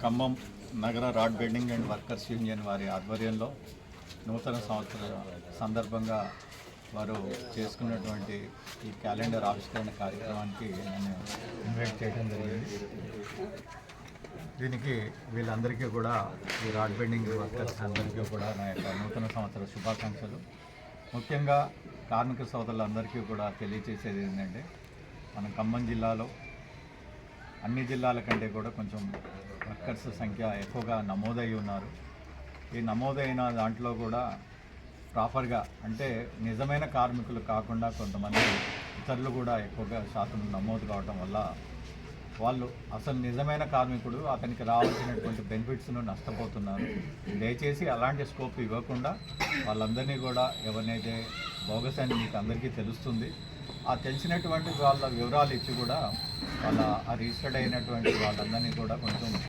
ఖమ్మం నగర rod bending and workers union వారి ఆధ్వర్యంలో నూతన సంవత్సర సందర్భంగా వారు చేసుకున్నటువంటి ఈ క్యాలెండర్ ఆవిష్కరణ కార్యక్రమానికి నన్ను ఇన్వైట్ చేయడం జరిగింది. దీనికి వీళ్ళందరికీ కూడా ఈ రాడ్ బెండింగ్ వర్కర్స్ అందరికీ కూడా నా యొక్క నూతన సంవత్సర శుభాకాంక్షలు. ముఖ్యంగా కార్మిక సోదరులందరికీ కూడా తెలియజేసేది ఏంటంటే, మన ఖమ్మం జిల్లాలో అన్ని జిల్లాల కంటే కూడా కొంచెం వర్కర్స్ సంఖ్య ఎక్కువగా నమోదై ఉన్నారు. ఈ నమోదైన దాంట్లో కూడా ప్రాపర్గా అంటే నిజమైన కార్మికులు కాకుండా కొంతమంది ఇతరులు కూడా ఎక్కువగా శాతం నమోదు కావడం వల్ల వాళ్ళు అసలు నిజమైన కార్మికుడు అతనికి రావాల్సినటువంటి బెనిఫిట్స్ను నష్టపోతున్నారు. దయచేసి అలాంటి స్కోప్ ఇవ్వకుండా వాళ్ళందరినీ కూడా ఎవరినైతే బోగస్ అని మీకు అందరికీ తెలుస్తుంది, ఆ తెలిసినటువంటి వాళ్ళ వివరాలు ఇచ్చి కూడా వాళ్ళ ఆ రిజిస్టర్డ్ అయినటువంటి వాళ్ళందరినీ కూడా కొంచెం